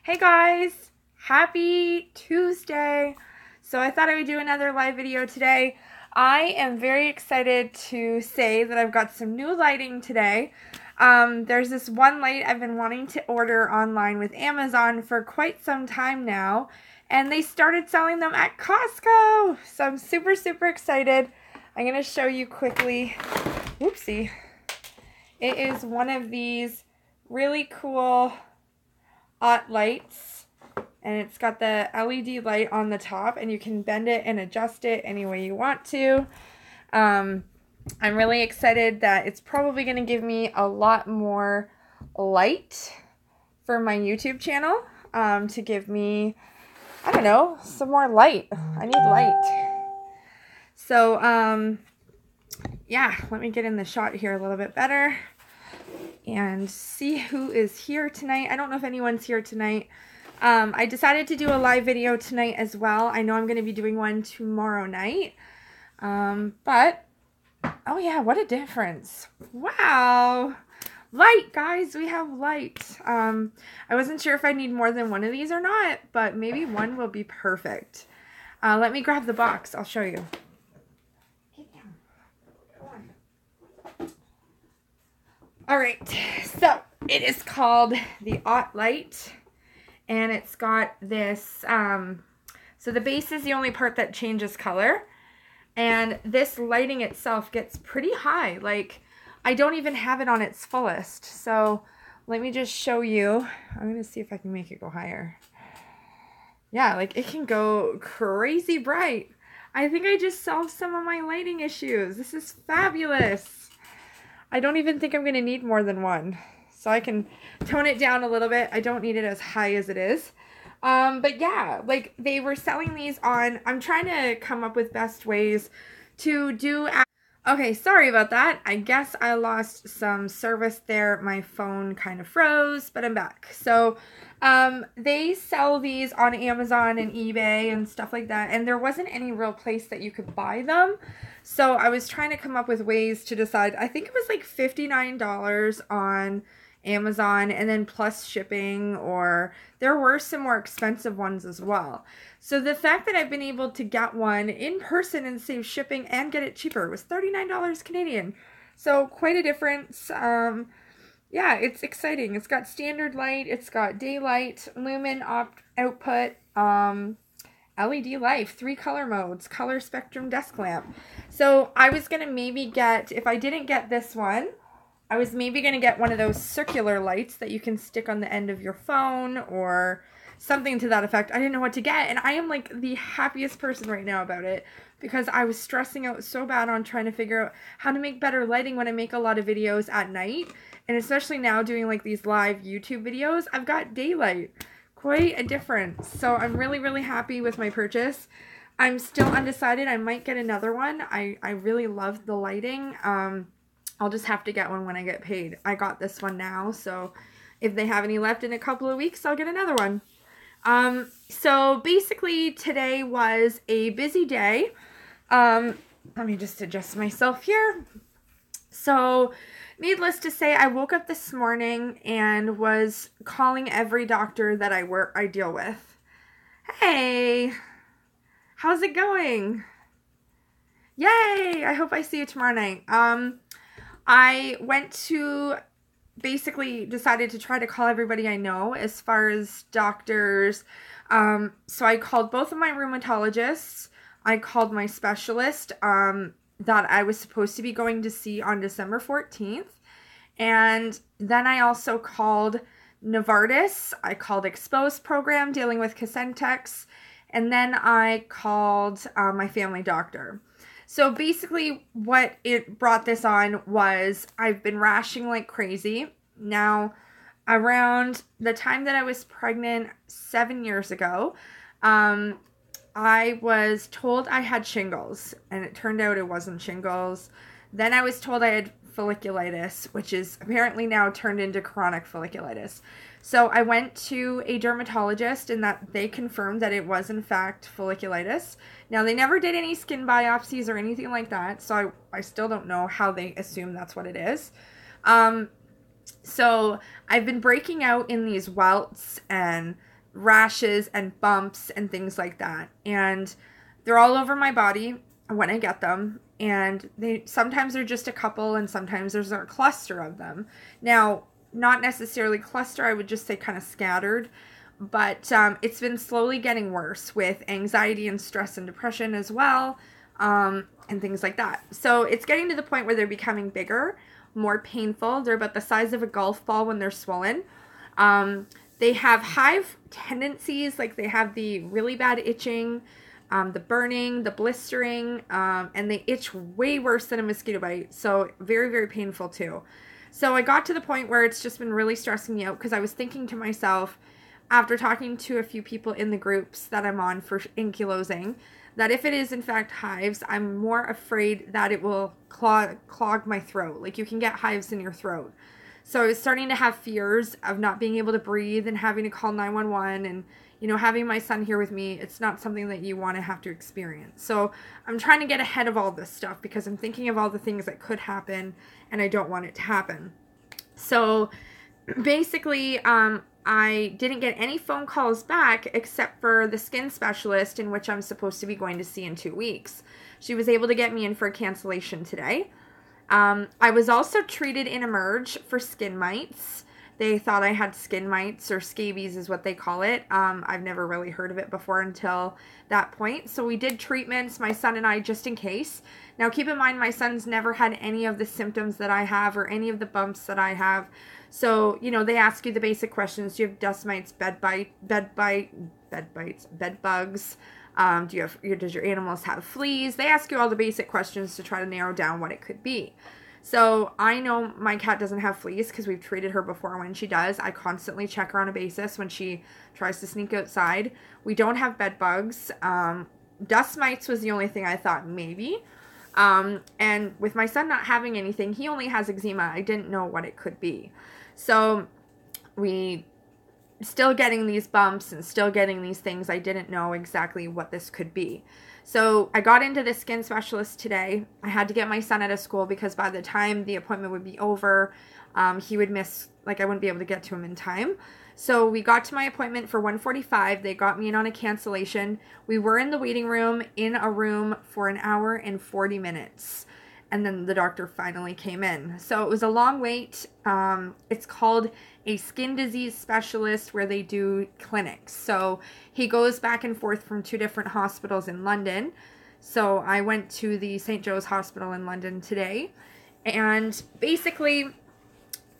Hey guys, happy Tuesday. So I thought I would do another live video today. I am very excited to say that I've got some new lighting today. There's this one light I've been wanting to order online with Amazon for quite some time now, and they started selling them at Costco. So I'm super excited. I'm going to show you quickly. Whoopsie. It is one of these really cool lights, and it's got the LED light on the top, and you can bend it and adjust it any way you want to. I'm really excited that it's probably going to give me a lot more light for my YouTube channel, to give me, I don't know, some more light. I need light. So, yeah, let me get in the shot here a little bit better and see who is here tonight. I don't know if anyone's here tonight. I decided to do a live video tonight as well. I know I'm going to be doing one tomorrow night. But, oh yeah, what a difference. Wow. Light, guys. We have light. I wasn't sure if I need more than one of these or not, but maybe one will be perfect. Let me grab the box. I'll show you. Alright, so it is called the alot light, and it's got this, so the base is the only part that changes color, and this lighting itself gets pretty high. Like, I don't even have it on its fullest, so let me just show you. I'm going to see if I can make it go higher. Yeah, like, it can go crazy bright. I think I just solved some of my lighting issues. This is fabulous. I don't even think I'm going to need more than one. So I can tone it down a little bit. I don't need it as high as it is. But yeah, like, they were selling these on, I'm trying to come up with best ways to do. Okay, sorry about that. I guess I lost some service there. My phone kind of froze, but I'm back. So they sell these on Amazon and eBay and stuff like that, and there wasn't any real place that you could buy them. So I was trying to come up with ways to decide. I think it was like $59 on Amazon, and then plus shipping, or there were some more expensive ones as well. So the fact that I've been able to get one in person and save shipping and get it cheaper was $39 Canadian. So quite a difference. Yeah, it's exciting. It's got standard light, it's got daylight, lumen output, LED life, 3 color modes, color spectrum desk lamp. So I was going to maybe get, if I didn't get this one, I was maybe going to get one of those circular lights that you can stick on the end of your phone or something to that effect. I didn't know what to get, and I am like the happiest person right now about it because I was stressing out so bad on trying to figure out how to make better lighting when I make a lot of videos at night, and especially now doing like these live YouTube videos, I've got daylight. Quite a difference. So I'm really happy with my purchase. I'm still undecided. I might get another one. I really love the lighting. I'll just have to get one when I get paid. I got this one now, so if they have any left in a couple of weeks, I'll get another one. So basically today was a busy day. Let me just adjust myself here. So needless to say, I woke up this morning and was calling every doctor that I deal with. Hey, how's it going? Yay, I hope I see you tomorrow night. I went to, basically decided to try to call everybody I know as far as doctors. So I called both of my rheumatologists. I called my specialist that I was supposed to be going to see on December 14th. And then I also called Novartis. I called Exposed Program dealing with Casentex. And then I called my family doctor. So basically what it brought this on was I've been rashing like crazy. Now, around the time that I was pregnant 7 years ago, I was told I had shingles, and it turned out it wasn't shingles. Then I was told I had folliculitis, which is apparently now turned into chronic folliculitis. So I went to a dermatologist, and that they confirmed that it was in fact folliculitis. Now, they never did any skin biopsies or anything like that, so I still don't know how they assume that's what it is. So I've been breaking out in these welts and rashes and bumps and things like that. And they're all over my body when I get them. And sometimes they're just a couple, and sometimes there's a cluster of them. Now, not necessarily cluster, I would just say kind of scattered. But it's been slowly getting worse with anxiety and stress and depression as well, and things like that. So it's getting to the point where they're becoming bigger, more painful. They're about the size of a golf ball when they're swollen. They have hive tendencies, like they have the really bad itching, the burning, the blistering, and they itch way worse than a mosquito bite. So very, very painful too. So I got to the point where it's just been really stressing me out, because I was thinking to myself, after talking to a few people in the groups that I'm on for ankylosing, that if it is in fact hives, I'm more afraid that it will clog my throat. Like, you can get hives in your throat. So I was starting to have fears of not being able to breathe and having to call 911, and, you know, having my son here with me. It's not something that you want to have to experience. So I'm trying to get ahead of all this stuff, because I'm thinking of all the things that could happen, and I don't want it to happen. So basically, I didn't get any phone calls back except for the skin specialist, in which I'm supposed to be going to see in 2 weeks. She was able to get me in for a cancellation today. I was also treated in Emerge for skin mites. They thought I had skin mites, or scabies is what they call it. I've never really heard of it before until that point. So we did treatments, my son and I, just in case. Now keep in mind, my son's never had any of the symptoms that I have, or any of the bumps that I have. So, you know, they ask you the basic questions. Do you have dust mites, bed bugs? Does your animals have fleas? They ask you all the basic questions to try to narrow down what it could be. So I know my cat doesn't have fleas, because we've treated her before when she does. I constantly check her on a basis when she tries to sneak outside. We don't have bed bugs. Dust mites was the only thing I thought maybe. And with my son not having anything, he only has eczema. I didn't know what it could be. So we still getting these bumps and still getting these things. I didn't know exactly what this could be. So I got into the skin specialist today. I had to get my son out of school, because by the time the appointment would be over, he would miss, like, I wouldn't be able to get to him in time. So we got to my appointment for 1:45. They got me in on a cancellation. We were in the waiting room, in a room, for an hour and 40 minutes. And then the doctor finally came in. So it was a long wait. It's called a skin disease specialist, where they do clinics. So he goes back and forth from 2 different hospitals in London. So I went to the St. Joe's Hospital in London today. And basically,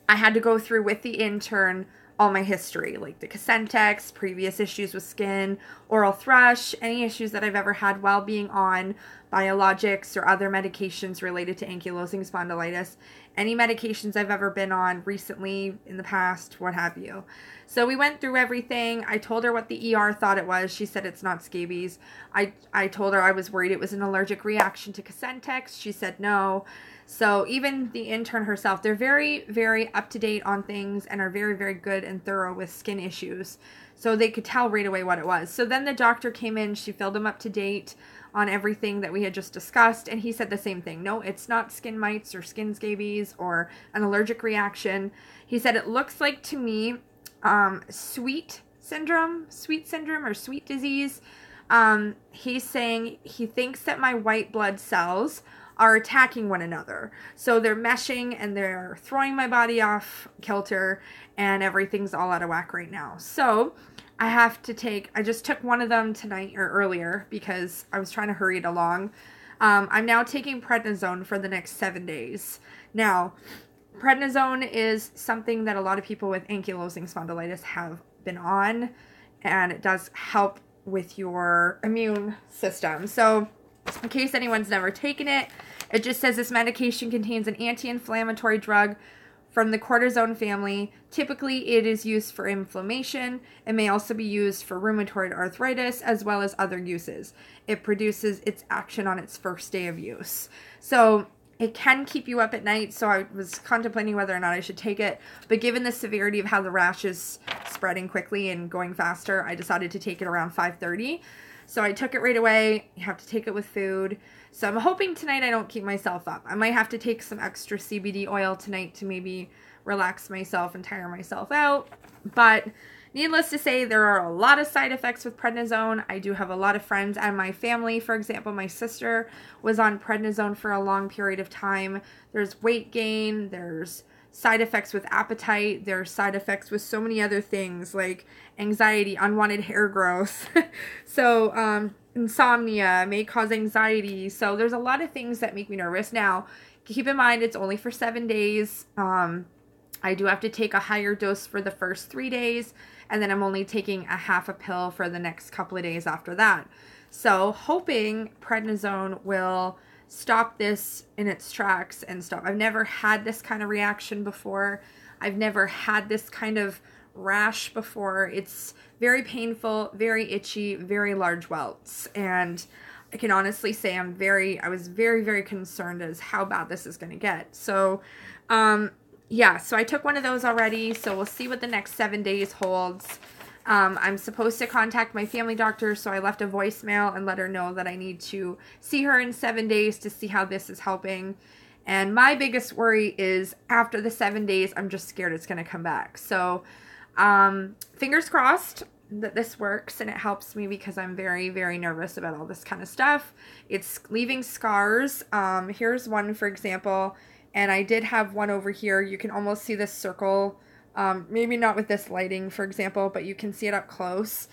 I had to go through with the intern all my history, like the Casentex, previous issues with skin, oral thrush, any issues that I've ever had while being on biologics or other medications related to ankylosing spondylitis, any medications I've ever been on recently, in the past, what have you. So we went through everything. I told her what the ER thought it was. She said it's not scabies. I told her I was worried it was an allergic reaction to Casentex. She said no. So even the intern herself, they're very, very up to date on things, and are very, very good and thorough with skin issues. So they could tell right away what it was. So then the doctor came in, she filled him up to date on everything that we had just discussed, and he said the same thing. No, it's not skin mites or skin scabies or an allergic reaction. He said it looks like to me sweet syndrome or sweet disease. He's saying he thinks that my white blood cells are attacking one another. So they're meshing, and they're throwing my body off kilter, and everything's all out of whack right now. So I just took one of them tonight, or earlier, because I was trying to hurry it along. I'm now taking prednisone for the next 7 days. Now, prednisone is something that a lot of people with ankylosing spondylitis have been on, and it does help with your immune system. So in case anyone's never taken it, it just says this medication contains an anti-inflammatory drug from the cortisone family. Typically, it is used for inflammation. It may also be used for rheumatoid arthritis, as well as other uses. It produces its action on its first day of use. So it can keep you up at night, so I was contemplating whether or not I should take it. But given the severity of how the rash is spreading quickly and going faster, I decided to take it around 5:30. So I took it right away. You have to take it with food. So I'm hoping tonight I don't keep myself up. I might have to take some extra CBD oil tonight to maybe relax myself and tire myself out. But needless to say, there are a lot of side effects with prednisone. I do have a lot of friends and my family, for example, my sister was on prednisone for a long period of time. There's weight gain, there's side effects with appetite, there's side effects with so many other things like anxiety, unwanted hair growth. So insomnia may cause anxiety. So there's a lot of things that make me nervous. Now, keep in mind, it's only for 7 days. I do have to take a higher dose for the first 3 days, and then I'm only taking a half a pill for the next couple of days after that. So hoping prednisone will stop this in its tracks and stop. I've never had this kind of reaction before. I've never had this kind of rash before. It's very painful, very itchy, very large welts, and I can honestly say I was very, very concerned as how bad this is going to get. So, yeah, so I took one of those already, so we'll see what the next 7 days holds. I'm supposed to contact my family doctor, so I left a voicemail and let her know that I need to see her in 7 days to see how this is helping. And my biggest worry is after the 7 days, I'm just scared it's going to come back. So, fingers crossed that this works and it helps me, because I'm very, very nervous about all this kind of stuff. It's leaving scars. Here's one, for example, and I did have one over here. You can almost see this circle, maybe not with this lighting, for example, but you can see it up close.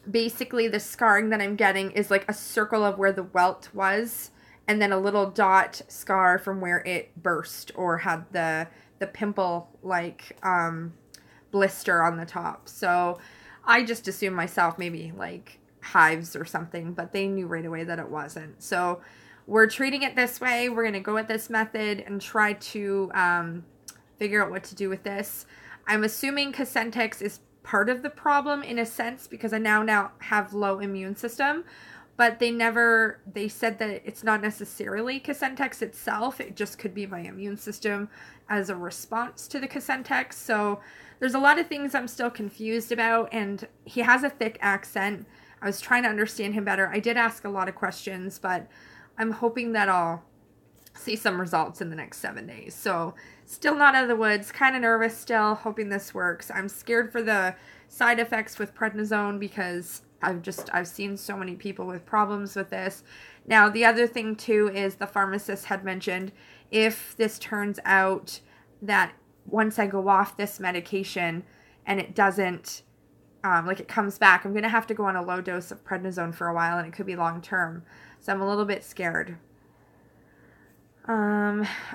Basically, the scarring that I'm getting is like a circle of where the welt was, and then a little dot scar from where it burst or had the pimple-like blister on the top. So I just assumed myself maybe like hives or something, but they knew right away that it wasn't. So we're treating it this way. We're going to go with this method and try to figure out what to do with this. I'm assuming Cosentyx is part of the problem in a sense, because I now have low immune system, but they said that it's not necessarily Cosentyx itself. It just could be my immune system as a response to the Cosentyx. So there's a lot of things I'm still confused about, and he has a thick accent. I was trying to understand him better. I did ask a lot of questions, but I'm hoping that I'll see some results in the next 7 days. So still not out of the woods, kind of nervous still, hoping this works. I'm scared for the side effects with prednisone, because I've seen so many people with problems with this. Now, the other thing too is the pharmacist had mentioned, if this turns out that once I go off this medication and it doesn't, like it comes back, I'm going to have to go on a low dose of prednisone for a while, and it could be long term. So I'm a little bit scared.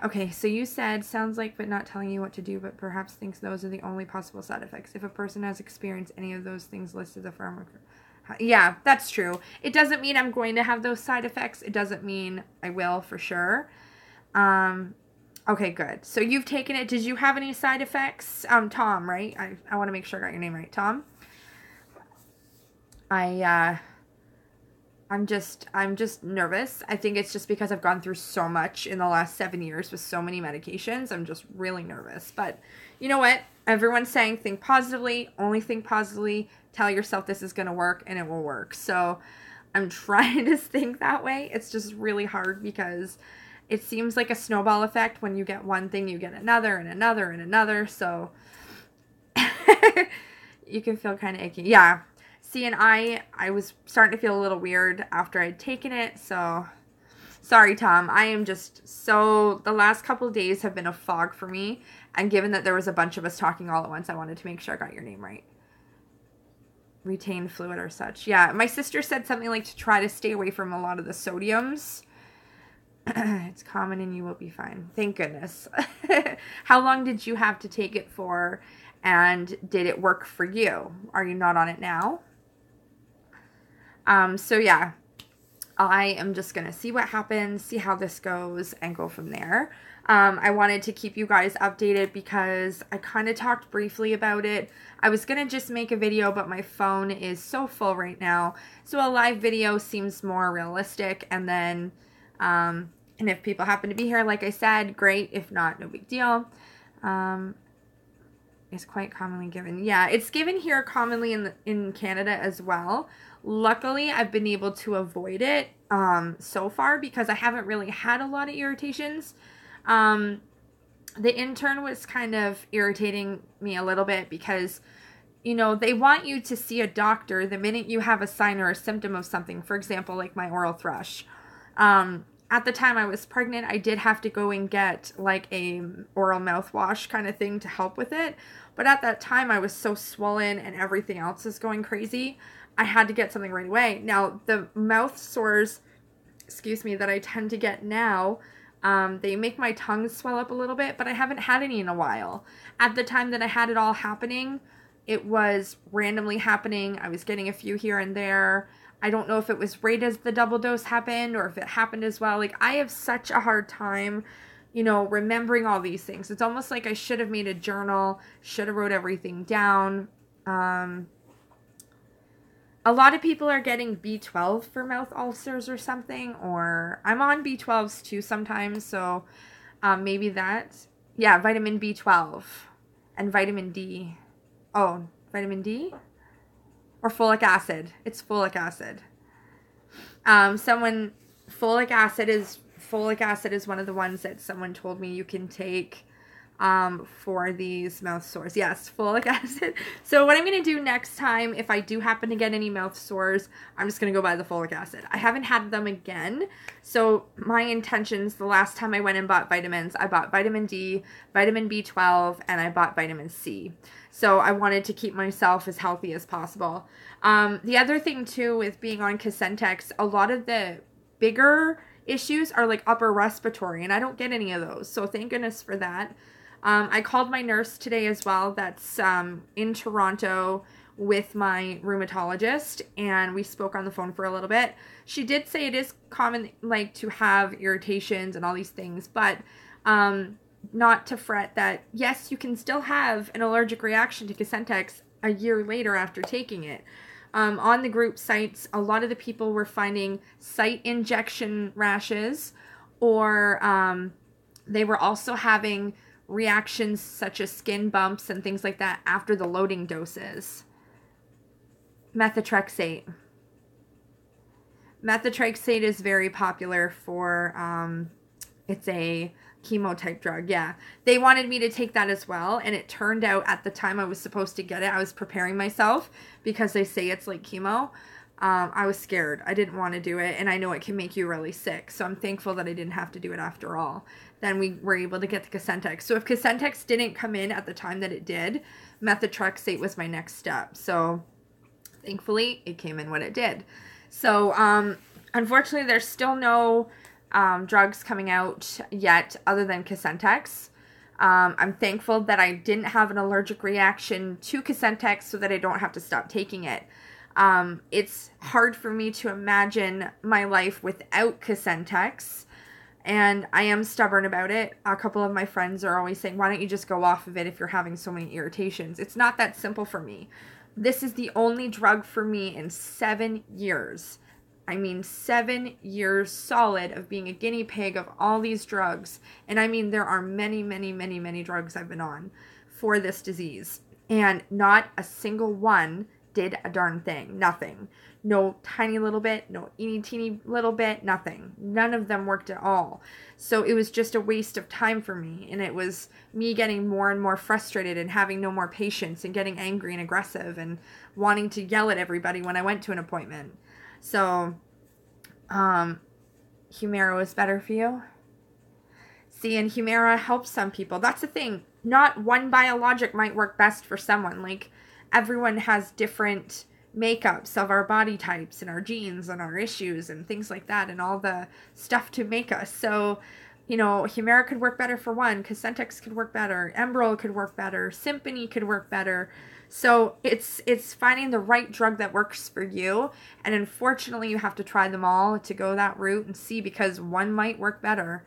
Okay, so you said, sounds like, but not telling you what to do, but perhaps thinks those are the only possible side effects. If a person has experienced any of those things listed, the pharmac. Yeah, that's true. It doesn't mean I'm going to have those side effects. It doesn't mean I will for sure. Okay, good. So you've taken it. Did you have any side effects? Tom, right? I want to make sure I got your name right. Tom? I'm just nervous. I think it's just because I've gone through so much in the last 7 years with so many medications. I'm just really nervous. But you know what? Everyone's saying think positively, only think positively, tell yourself this is going to work, and it will work. So I'm trying to think that way. It's just really hard because it seems like a snowball effect. When you get one thing, you get another and another and another. So you can feel kind of icky. Yeah. See, and I was starting to feel a little weird after I'd taken it, so sorry, Tom. I am just so, the last couple of days have been a fog for me, and given that there was a bunch of us talking all at once, I wanted to make sure I got your name right. Retained fluid or such. Yeah, my sister said something like to try to stay away from a lot of the sodiums. It's common and you will be fine. Thank goodness. How long did you have to take it for, and did it work for you? Are you not on it now? So yeah, I am just going to see what happens, see how this goes, and go from there. I wanted to keep you guys updated because I kind of talked briefly about it. I was going to just make a video, but my phone is so full right now. So a live video seems more realistic. And then, and if people happen to be here, like I said, great. If not, no big deal. It's quite commonly given. Yeah, it's given here commonly in Canada as well. Luckily, I've been able to avoid it so far because I haven't really had a lot of irritations. The intern was kind of irritating me a little bit because you know, they want you to see a doctor the minute you have a sign or a symptom of something. For example, like my oral thrush. At the time I was pregnant, I did have to go and get like a oral mouthwash kind of thing to help with it. But at that time I was so swollen and everything else is going crazy. I had to get something right away. Now, the mouth sores, excuse me, that I tend to get now, they make my tongue swell up a little bit, but I haven't had any in a while. At the time that I had it all happening, it was randomly happening. I was getting a few here and there. I don't know if it was right as the double dose happened or if it happened as well. Like, I have such a hard time, you know, remembering all these things. It's almost like I should have made a journal, should have wrote everything down. A lot of people are getting B12 for mouth ulcers or something, or I'm on B12s too sometimes, so maybe that. Yeah, vitamin B12 and vitamin D. Oh, vitamin D? Or folic acid. It's folic acid. Folic acid is one of the ones that someone told me you can take for these mouth sores. Yes, folic acid. So what I'm going to do next time, if I do happen to get any mouth sores, I'm just going to go buy the folic acid. I haven't had them again. So my intentions, the last time I went and bought vitamins, I bought vitamin D, vitamin B12, and I bought vitamin C. So I wanted to keep myself as healthy as possible. The other thing too with being on Cosentex, a lot of the bigger issues are like upper respiratory, and I don't get any of those. So thank goodness for that. I called my nurse today as well, that's in Toronto with my rheumatologist, and we spoke on the phone for a little bit. She did say it is common, like, to have irritations and all these things, but not to fret that, yes, you can still have an allergic reaction to Cosentex a year later after taking it. On the group sites, a lot of the people were finding site injection rashes, or they were also having reactions such as skin bumps and things like that after the loading doses. Methotrexate. Methotrexate is very popular for, it's a chemo type drug. Yeah. They wanted me to take that as well. And it turned out at the time I was supposed to get it, I was preparing myself because they say it's like chemo. I was scared. I didn't want to do it. And I know it can make you really sick. So I'm thankful that I didn't have to do it after all. Then we were able to get the Cosentex. So if Cosentex didn't come in at the time that it did, methotrexate was my next step. So thankfully it came in when it did. So unfortunately there's still no drugs coming out yet other than Cosentex. I'm thankful that I didn't have an allergic reaction to Cosentex so that I don't have to stop taking it. It's hard for me to imagine my life without Cosentex, and I am stubborn about it. A couple of my friends are always saying, why don't you just go off of it if you're having so many irritations? It's not that simple for me. This is the only drug for me in 7 years. I mean, 7 years solid of being a guinea pig of all these drugs. And I mean, there are many, many, many, many drugs I've been on for this disease. And not a single one did a darn thing. Nothing. No tiny little bit, no teeny little bit, nothing. None of them worked at all. So it was just a waste of time for me. And it was me getting more and more frustrated and having no more patience and getting angry and aggressive and wanting to yell at everybody when I went to an appointment. So, Humira was better for you. See, and Humira helps some people. That's the thing. Not one biologic might work best for someone. Like, everyone has different makeups of our body types and our genes and our issues and things like that and all the stuff to make us. So, you know, Humira could work better for one. Cosentex could work better. Enbrel could work better. Simponi could work better. So it's finding the right drug that works for you. And unfortunately, you have to try them all to go that route and see, because one might work better.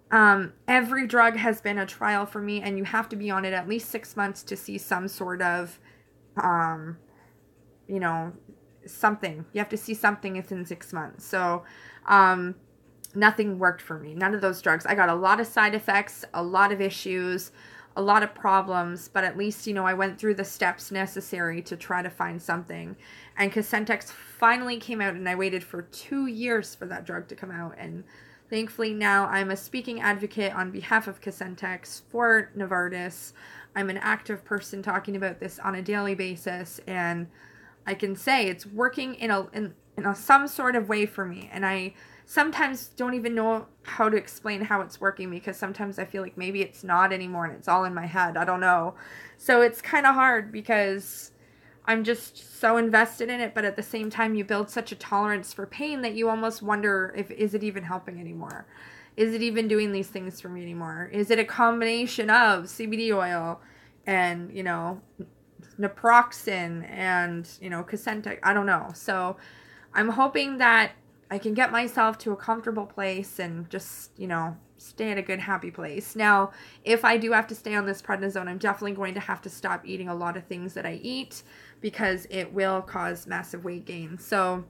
Every drug has been a trial for me, and you have to be on it at least 6 months to see some sort of, you know, something. You have to see something within 6 months. So, nothing worked for me. None of those drugs. I got a lot of side effects, a lot of issues, a lot of problems, but at least, you know, I went through the steps necessary to try to find something. And Cosentex finally came out, and I waited for 2 years for that drug to come out. And thankfully now I'm a speaking advocate on behalf of Cosentex for Novartis. I'm an active person talking about this on a daily basis, and I can say it's working in some sort of way for me. And I sometimes don't even know how to explain how it's working, because sometimes I feel like maybe it's not anymore and it's all in my head. I don't know. So it's kind of hard because I'm just so invested in it, but at the same time you build such a tolerance for pain that you almost wonder if, is it even helping anymore? Is it even doing these things for me anymore? Is it a combination of CBD oil and, you know, naproxen and, you know, Cosentyx? I don't know. So I'm hoping that I can get myself to a comfortable place and just, you know, stay at a good, happy place. Now, if I do have to stay on this prednisone, I'm definitely going to have to stop eating a lot of things that I eat, because it will cause massive weight gain. So,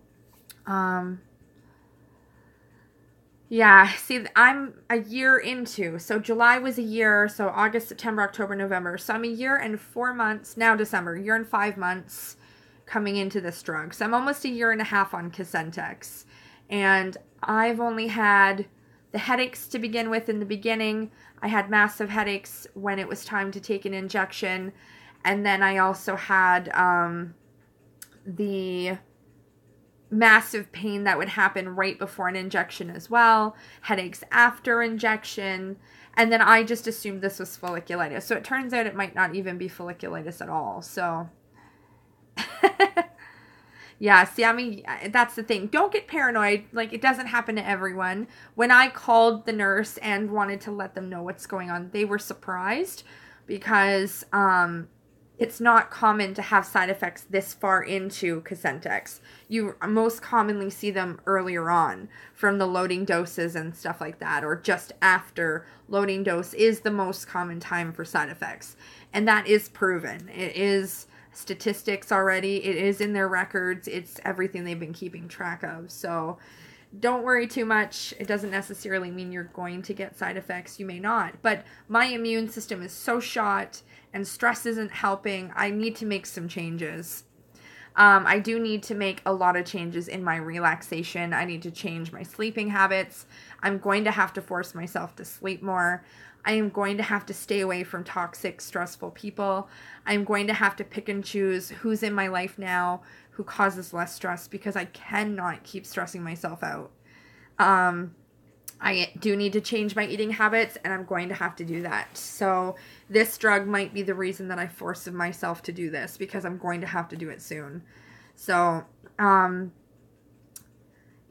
yeah, see, I'm a year into, so July was a year, so August, September, October, November. So I'm a year and 4 months, now December, a year and 5 months coming into this drug. So I'm almost a year and a half on Cosentyx. And I've only had the headaches to begin with in the beginning. I had massive headaches when it was time to take an injection. And then I also had the massive pain that would happen right before an injection as well, headaches after injection, and then I just assumed this was folliculitis. So it turns out it might not even be folliculitis at all. So yeah, see, I mean, that's the thing. Don't get paranoid. Like, it doesn't happen to everyone. When I called the nurse and wanted to let them know what's going on, they were surprised, because it's not common to have side effects this far into Cosentyx. You most commonly see them earlier on from the loading doses and stuff like that, or just after loading dose is the most common time for side effects. And that is proven. It is statistics already. It is in their records. It's everything they've been keeping track of. So don't worry too much. It doesn't necessarily mean you're going to get side effects. You may not. But my immune system is so shot, and stress isn't helping. I need to make some changes. I do need to make a lot of changes in my relaxation. I need to change my sleeping habits. I'm going to have to force myself to sleep more. I am going to have to stay away from toxic, stressful people. I'm going to have to pick and choose who's in my life now who causes less stress, because I cannot keep stressing myself out. I do need to change my eating habits, and I'm going to have to do that. So this drug might be the reason that I force myself to do this, because I'm going to have to do it soon. So,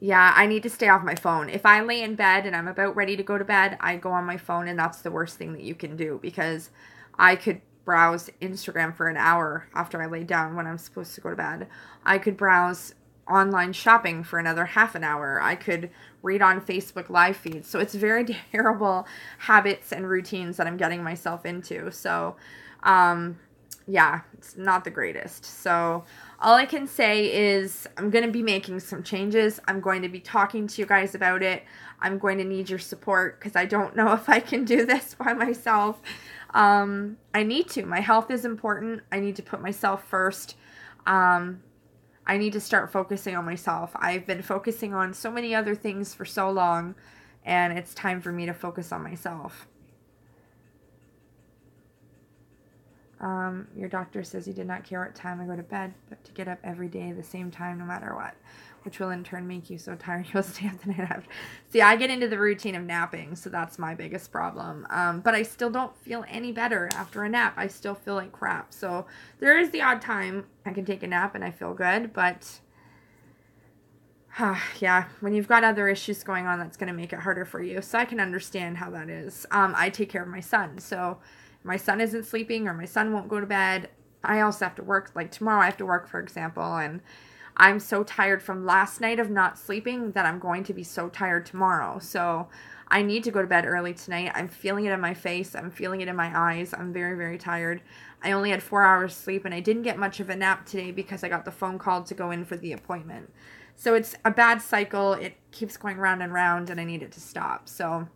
yeah, I need to stay off my phone. If I lay in bed and I'm about ready to go to bed, I go on my phone, and that's the worst thing that you can do, because I could browse Instagram for an hour after I lay down when I'm supposed to go to bed. I could browse online shopping for another half an hour. I could read on Facebook live feeds. So it's very terrible habits and routines that I'm getting myself into. So, yeah, it's not the greatest. So all I can say is I'm going to be making some changes. I'm going to be talking to you guys about it. I'm going to need your support, because I don't know if I can do this by myself. I need to. My health is important. I need to put myself first. I need to start focusing on myself. I've been focusing on so many other things for so long, and it's time for me to focus on myself. Your doctor says you did not care what time I go to bed, but to get up every day at the same time no matter what, which will in turn make you so tired you'll stay up the night after. See, I get into the routine of napping, so that's my biggest problem. But I still don't feel any better after a nap. I still feel like crap. So there is the odd time I can take a nap and I feel good, but yeah, when you've got other issues going on, that's going to make it harder for you. So I can understand how that is. I take care of my son, so my son isn't sleeping or my son won't go to bed. I also have to work, like tomorrow I have to work, for example, and I'm so tired from last night of not sleeping that I'm going to be so tired tomorrow. So I need to go to bed early tonight. I'm feeling it in my face. I'm feeling it in my eyes. I'm very, very tired. I only had 4 hours sleep, and I didn't get much of a nap today because I got the phone call to go in for the appointment. So it's a bad cycle. It keeps going round and round, and I need it to stop. So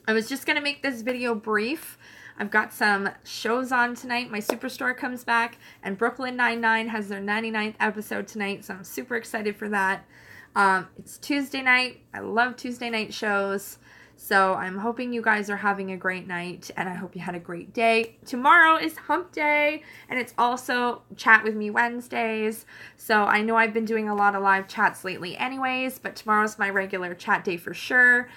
I was just going to make this video brief. I've got some shows on tonight. My Superstore comes back, and Brooklyn Nine-Nine has their 99th episode tonight, so I'm super excited for that. It's Tuesday night. I love Tuesday night shows. So I'm hoping you guys are having a great night, and I hope you had a great day. Tomorrow is hump day, and it's also Chat With Me Wednesdays. So I know I've been doing a lot of live chats lately anyways, but tomorrow's my regular chat day for sure.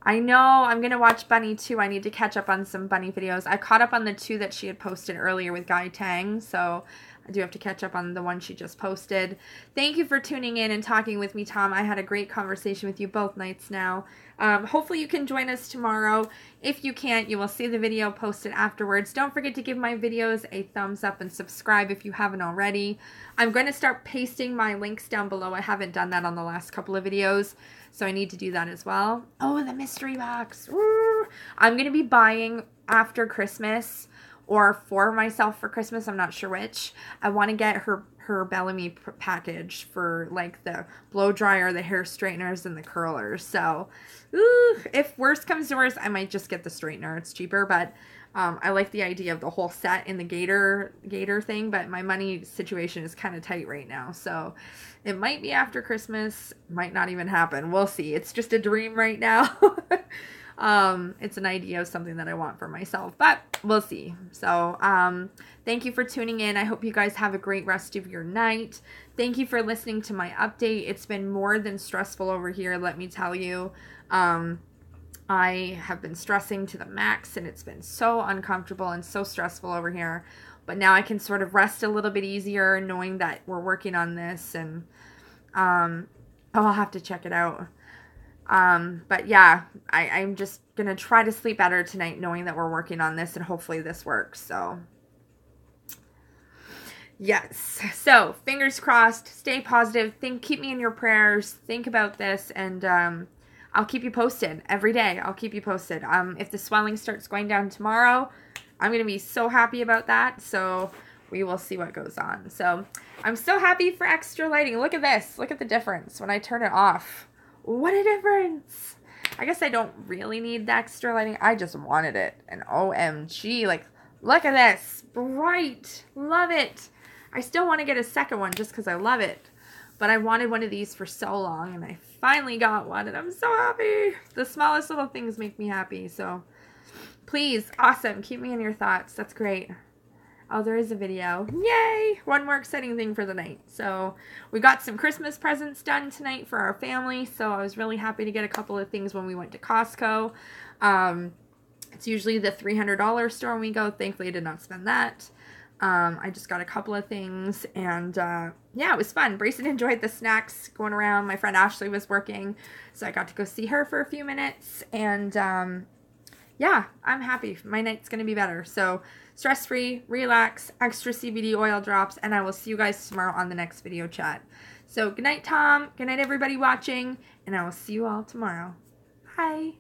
I know I'm going to watch Bunny too. I need to catch up on some Bunny videos. I caught up on the 2 that she had posted earlier with Guy Tang, so I do have to catch up on the one she just posted. Thank you for tuning in and talking with me, Tom. I had a great conversation with you both nights now. Hopefully you can join us tomorrow. If you can't, you will see the video posted afterwards. Don't forget to give my videos a thumbs up and subscribe if you haven't already. I'm going to start pasting my links down below. I haven't done that on the last couple of videos, so I need to do that as well. Oh, the mystery box. Woo! I'm going to be buying after Christmas, or for myself for Christmas, I'm not sure which. I want to get her Bellamy package for like the blow dryer, the hair straighteners, and the curlers. So, if worse comes to worse, I might just get the straightener. It's cheaper, but I like the idea of the whole set in the gator thing, but my money situation is kind of tight right now. So, it might be after Christmas, might not even happen. We'll see. It's just a dream right now. It's an idea of something that I want for myself, but we'll see. So, thank you for tuning in. I hope you guys have a great rest of your night. Thank you for listening to my update. It's been more than stressful over here, let me tell you. I have been stressing to the max, and it's been so uncomfortable and so stressful over here. But now I can sort of rest a little bit easier knowing that we're working on this, and I'll have to check it out. But yeah, I'm just going to try to sleep better tonight knowing that we're working on this, and hopefully this works. So, yes. So, fingers crossed, stay positive, keep me in your prayers, think about this, and, I'll keep you posted every day. I'll keep you posted. If the swelling starts going down tomorrow, I'm going to be so happy about that. So, we will see what goes on. So, I'm so happy for extra lighting. Look at this. Look at the difference when I turn it off. What a difference. I guess I don't really need the extra lighting. I just wanted it. And OMG, like, look at this. Bright. Love it. I still want to get a second one just because I love it. But I wanted one of these for so long, and I finally got one, and I'm so happy. The smallest little things make me happy. So, please, awesome. Keep me in your thoughts. That's great. Oh, there is a video. Yay! One more exciting thing for the night. So, we got some Christmas presents done tonight for our family. So, I was really happy to get a couple of things when we went to Costco. It's usually the $300 store when we go. Thankfully, I did not spend that. I just got a couple of things. And, yeah, it was fun. Brayson enjoyed the snacks going around. My friend Ashley was working. So, I got to go see her for a few minutes. And, yeah, I'm happy. My night's going to be better. So, stress-free, relax, extra CBD oil drops, and I will see you guys tomorrow on the next video chat. So, good night, Tom. Good night, everybody watching, and I will see you all tomorrow. Bye.